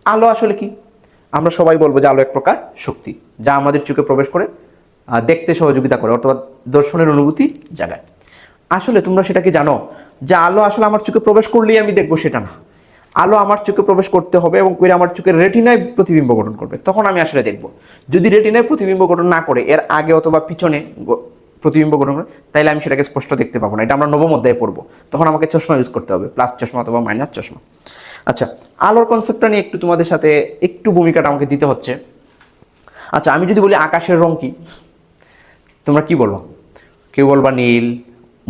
আলো আসলে কি? আমরা সবাই বলবো যে আলো এক প্রকার শক্তি, যা আমাদের চোখে প্রবেশ করে দেখতে সহযোগিতা করে, অথবা দর্শনের অনুভূতি জাগায়। আসলে তোমরা সেটা কি জানো যে আলো আসলে আমার চোখে প্রবেশ করলেই আমি দেখবো সেটা না। আলো আমার চোখে প্রবেশ করতে হবে এবং করে আমার চোখের রেটিনায় প্রতিবিম্ব গঠন করবে, তখন আমি আসলে দেখবো। যদি রেটিনায় প্রতিবিম্ব গঠন না করে, এর আগে অথবা পিছনে প্রতিবিম্ব গঠন করে, তাইলে আমি সেটাকে স্পষ্ট দেখতে পাবো না। এটা আমরা নবম অধ্যায়ে পড়বো, তখন আমাকে চশমা ইউজ করতে হবে, প্লাস চশমা অথবা মাইনাস চশমা। আচ্ছা, আলোর কনসেপ্টটা নিয়ে একটু তোমাদের সাথে একটু ভূমিকাটা আমাকে দিতে হচ্ছে। আচ্ছা, আমি যদি বলি আকাশের রং কি, তোমরা কি বলবো? কেউ বলবা নীল,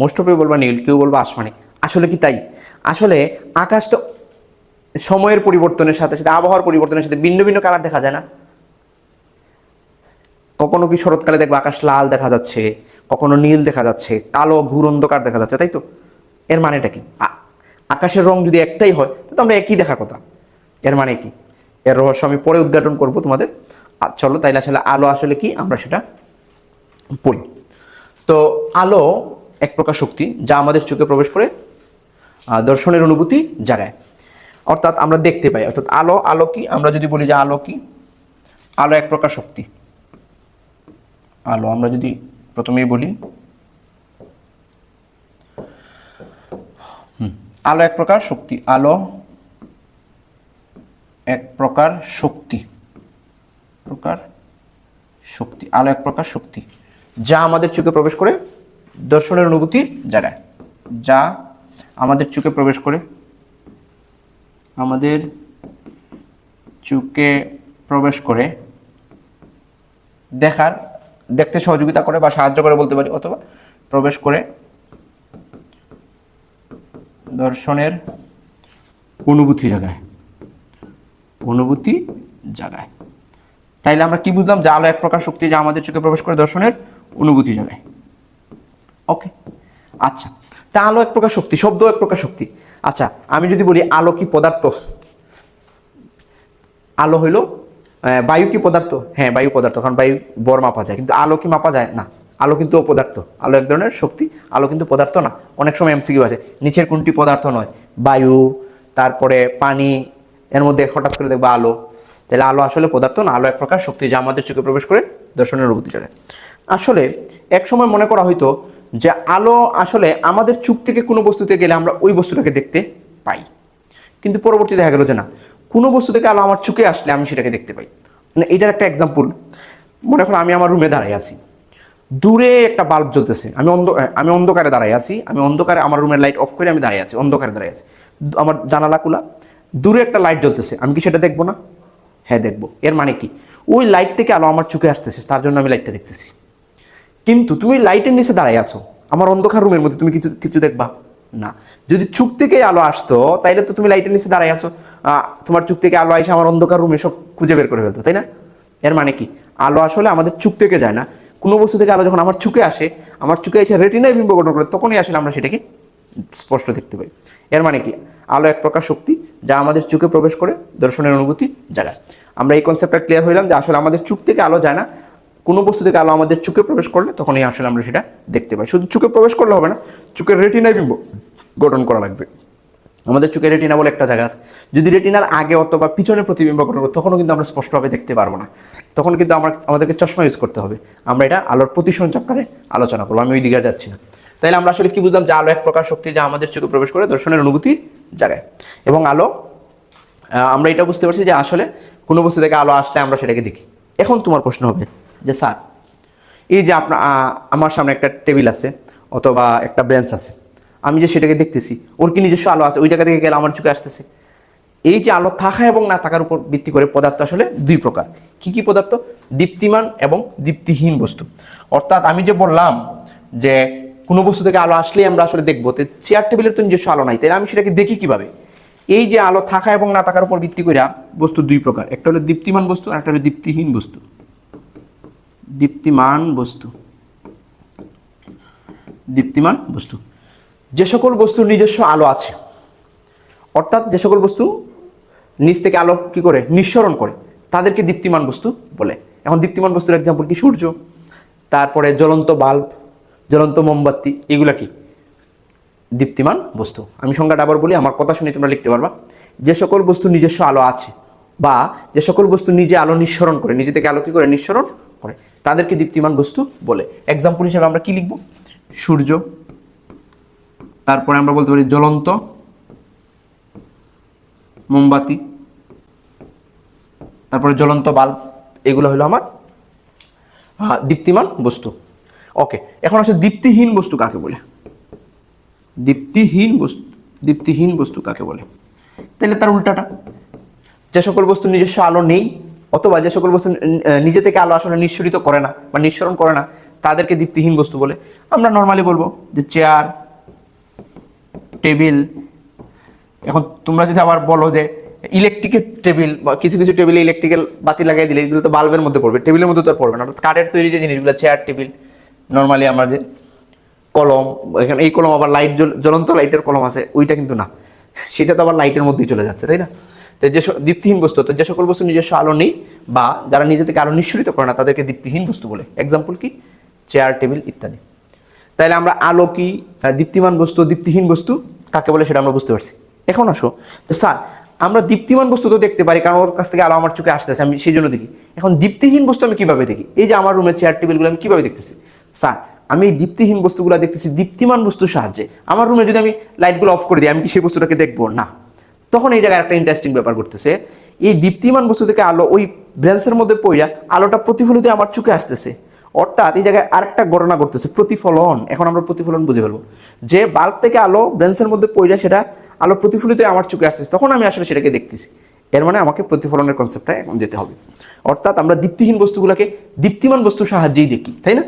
মোস্ট অফ বলবা নীল, কেউ বলবা আসমানি। আসলে কি তাই? আসলে আকাশ তো সময়ের পরিবর্তনের সাথে সাথে, আবহাওয়ার পরিবর্তনের সাথে ভিন্ন ভিন্ন কালার দেখা যায় না? কখনো কি শরৎকালে দেখবা আকাশ লাল দেখা যাচ্ছে, কখনো নীল দেখা যাচ্ছে, কালো ঘুর অন্ধকার দেখা যাচ্ছে, তাই তো? এর মানেটা কি? আকাশের রং যদি একটাই হয়, তো আমরা একই দেখার কথা। এর মানে কি? এর রহস্য আমি পরে উদ্ঘাটন করব তোমাদের। চলো তাইলে আসলে আলো আসলে কি আমরা সেটা পড়ি। তো আলো এক প্রকার শক্তি, যা আমাদের চোখে প্রবেশ করে দর্শনের অনুভূতি জাগায়, অর্থাৎ আমরা দেখতে পাই। অর্থাৎ আলো, আলো কি? আমরা যদি বলি যে আলো কি, আলো এক প্রকার শক্তি। আলো আমরা যদি প্রথমেই বলি, আলো এক প্রকার শক্তি। আলো এক প্রকার শক্তি, আলো এক প্রকার শক্তি, যা আমাদের চোখে প্রবেশ করে দর্শনের অনুভূতি জাগায়। যা আমাদের চোখে প্রবেশ করে, আমাদের চোখে প্রবেশ করে দেখতে সহযোগিতা করে বা সাহায্য করে বলতে পারি, অথবা প্রবেশ করে দর্শনের অনুভূতি জাগায়। তাইলে আমরা কি বুঝলাম? যে আলো এক প্রকার শক্তি, যা আমাদের চোখে প্রবেশ করে দর্শনের অনুভূতি জাগায়। ওকে, আচ্ছা, তা আলো এক প্রকার শক্তি, শব্দ এক প্রকার শক্তি। আচ্ছা, আমি যদি বলি আলো কি পদার্থ? আলো হইল বায়ু কি পদার্থ? হ্যাঁ, বায়ু পদার্থ, কারণ বায়ু বর মাপা যায়। কিন্তু আলো কি মাপা যায় না? আলো কিন্তু অপদার্থ। আলো এক ধরনের শক্তি, আলো কিন্তু পদার্থ না। অনেক সময় এমসিকিউ আছে, নিচের কোনটি পদার্থ নয়? বায়ু, তারপরে পানি, এর মধ্যে হঠাৎ করে দেখবা আলো। তাহলে আলো আসলে পদার্থ না, আলো এক প্রকার শক্তি, যা আমাদের চোখে প্রবেশ করে দর্শনের অনুভূতি চলে। আসলে এক সময় মনে করা হয়তো যে আলো আসলে আমাদের চোখ থেকে কোনো বস্তুতে গেলে আমরা ওই বস্তুটাকে দেখতে পাই, কিন্তু পরবর্তী দেখা গেল যে না, কোনো বস্তু থেকে আলো আমার চোখে আসলে আমি সেটাকে দেখতে পাই। মানে এটার একটা এক্সাম্পল, মনে করো আমি আমার রুমে দাঁড়াই আছি, দূরে একটা বাল্ব জ্বলতেছে, আমি অন্ধকারে দাঁড়াই আছি, আমি অন্ধকারে আমার রুমের লাইট অফ করে আমি দাঁড়িয়ে আছি, অন্ধকারে দাঁড়িয়ে আছি, আমার জানালা খোলা, দূরে একটা লাইট জ্বলতেছে, আমি কি সেটা দেখবো না? হ্যাঁ, দেখবো। এর মানে কি? ওই লাইট থেকে আলো আমার চোখে আসতেছে, তার জন্য আমি লাইটটা দেখতেছি। কিন্তু তুমি লাইটের নিচে দাঁড়াই আছো, আমার অন্ধকার রুমের মধ্যে, তুমি কিছু কিছু দেখবা না। যদি চোখ থেকে আলো আসতো, তাইলে তো তুমি লাইটের নিচে দাঁড়াই আছো, তোমার চোখ থেকে আলো এসে আমার অন্ধকার রুমে সব খুঁজে বের করে ফেলতো, তাই না? এর মানে কি? আলো আসলে আমাদের চোখ থেকে যায় না। কোনো বস্তু থেকে আলো যখন আমার চোখে আসে, আমার চোখে এসে রেটিনায় বিম্ব গঠন করে, তখনই আসলে আমরা সেটাকে স্পষ্ট দেখতে পাই। এর মানে কি? আলো এক প্রকার শক্তি, যা আমাদের চোখে প্রবেশ করে দর্শনের অনুভূতি জাগায়। আমরা এই কনসেপ্টটা ক্লিয়ার হইলাম যে আসলে আমাদের চোখ থেকে আলো যায় না, কোনো বস্তু থেকে আলো আমাদের চোখে প্রবেশ করলে তখনই আসলে আমরা সেটা দেখতে পাই। শুধু চোখে প্রবেশ করলে হবে না, চোখের রেটিনায় বিম্ব গঠন করা লাগবে। আমাদের চোখের রেটিনা বলে একটা জায়গা আছে, যদি রেটিনার আগে অথবা পিছনে প্রতিবিম্ব গঠন করে, তখনও কিন্তু আমরা স্পষ্টভাবে দেখতে পারবো না। তখন কিন্তু আমাদেরকে চশমা ইউজ করতে হবে। আমরা এটা আলোর প্রতিসরণ চ্যাপ্টারে আলোচনা করবো, আমি ওই দিকে যাচ্ছি না। তাইলে আমরা আসলে কি বুঝলাম? যে আলো এক প্রকার শক্তি, যা আমাদের চোখে প্রবেশ করে দর্শনের অনুভূতি জাগায়। এবং আলো, আমরা এটা বুঝতে পারছি যে আসলে কোনো বস্তু থেকে আলো আসলে আমরা সেটাকে দেখি। এখন তোমার প্রশ্ন হবে যে স্যার, এই যে আমার সামনে একটা টেবিল আছে অথবা একটা বেঞ্চ আছে, আমি যে সেটাকে দেখতেছি, ওর কি নিজস্ব আলো আছে? ওই জায়গা থেকে গেলে আমার চোখে আসতেছে। এই যে আলো থাকা এবং না থাকার উপর ভিত্তি করে পদার্থ আসলে দুই প্রকার। কি কি পদার্থ? দীপ্তিমান এবং দীপ্তিহীন বস্তু। অর্থাৎ আমি যে বললাম যে কোনো বস্তু থেকে আলো আসলেই আমরা আসলে দেখবো, তো চেয়ার টেবিলের তো নিজস্ব আলো নাই, তাহলে আমি সেটাকে দেখি কিভাবে? এই যে আলো থাকা এবং না থাকার উপর ভিত্তি করে বস্তু দুই প্রকার, একটা হলো দীপ্তিমান বস্তু আর একটা হলো দীপ্তিহীন বস্তু। দীপ্তিমান বস্তু, যে সকল বস্তুর নিজস্ব আলো আছে, অর্থাৎ যে সকল বস্তু নিচ থেকে আলো কি করে নিঃসরণ করে, তাদেরকে দীপ্তিমান বস্তু বলে। এখন দীপ্তিমান বস্তুর এক্সাম্পল কি? সূর্য, তারপরে জ্বলন্ত বাল্ব, জ্বলন্ত মোমবাতি, এগুলা কি দীপ্তিমান বস্তু। আমি সংজ্ঞাটা আবার বলি, আমার কথা শুনে তোমরা লিখতে পারবা। যে সকল বস্তু নিজস্ব আলো আছে, বা যে সকল বস্তু নিজে আলো নিঃসরণ করে, নিজে থেকে আলো কি করে নিঃসরণ করে, তাদেরকে দীপ্তিমান বস্তু বলে। এক্সাম্পল হিসেবে আমরা কি লিখব? সূর্য, তারপরে আমরা বলতে পারি জ্বলন্ত মোমবাতি, তারপরে জ্বলন্ত বাল্ব, এগুলো হলো আমার দীপ্তিমান বস্তু। ওকে, এখন আসলে দীপ্তিহীন বস্তু কাকে বলে? দীপ্তিহীন বস্তু কাকে বলে? তাহলে তার উল্টাটা, যে সকল বস্তু নিজস্ব আলো নেই অথবা যে সকল বস্তু নিজে থেকে আলো আসলে নিঃসরিত করে না বা নিঃসরণ করে না, তাদেরকে দীপ্তিহীন বস্তু বলে। আমরা নর্মালি বলবো যে চেয়ার, টেবিল। এখন তোমরা যদি আবার বলো যে ইলেকট্রিকের টেবিল, বা কিছু কিছু টেবিলে ইলেকট্রিক্যাল বাতি লাগাই দিলে এগুলো তো বাল্বের মধ্যে পড়বে, টেবিলের মধ্যে তো আর পড়বে না। অর্থাৎ কাঠের তৈরি যে জিনিসগুলো, চেয়ার, টেবিল, নর্মালি আমরা যে কলম, এখানে এই কলম আবার লাইট, জ্বলন্ত লাইটের কলম আছে, ওইটা কিন্তু না, সেটা তো আবার লাইটের মধ্যেই চলে যাচ্ছে, তাই না? তো যে দীপ্তিহীন বস্তু, তো যে সকল বস্তু নিজস্ব আলো নেই বা যারা নিজে থেকে আলো নিঃসরিত করে না, তাদেরকে দীপ্তিহীন বস্তু বলে। এক্সাম্পল কি? চেয়ার, টেবিল ইত্যাদি। তাইলে আমরা আলো কি, দীপ্তিমান বস্তু, দীপ্তিহীন বস্তু কাকে বলে সেটা আমরা বুঝতে পারছি। এখন আসো, তো স্যার আমরা দীপ্তিমান বস্তু তো দেখতে পারি, কারণ ওর কাছ থেকে আলো আমার চোখে আসতেছে, আমি সেই জন্য দেখি। এখন দীপ্তিহীন বস্তু আমি কিভাবে দেখি? এই যে আমার রুমের চেয়ার, টেবিলগুলো আমি কিভাবে দেখতেছি? স্যার আমি এই দীপ্তিহীন বস্তুগুলো দেখতেছি দীপ্তিমান বস্তুর সাহায্যে। আমার রুমে যদি আমি লাইটগুলো অফ করে দিই, আমি কি সেই বস্তুটাকে দেখবো না? তখন এই জায়গায় একটা ইন্টারেস্টিং ব্যাপার করতেছে, এই দীপ্তিমান বস্তু থেকে আলো ওই ব্রেন্সের মধ্যে পড়া আলোটা প্রতিফলিত আমার চোখে আসতেছে। অর্থাৎ এই জায়গায় আরেকটা ঘটনা করতেছে, প্রতিফলন। এখন আমরা প্রতিফলন বুঝে ফেলবো, যে বাল্ব থেকে আলো ব্রেন্সের মধ্যে পড়া, সেটা আলো প্রতিফলিত আমার চোখে আসতেছে, তখন আমি আসলে সেটাকে দেখতেছি। এর মানে আমাকে প্রতিফলনের কনসেপ্টটা এখন যেতে হবে। অর্থাৎ আমরা দীপ্তিহীন বস্তুগুলোকে দীপ্তিমান বস্তুর সাহায্যেই দেখি, তাই না?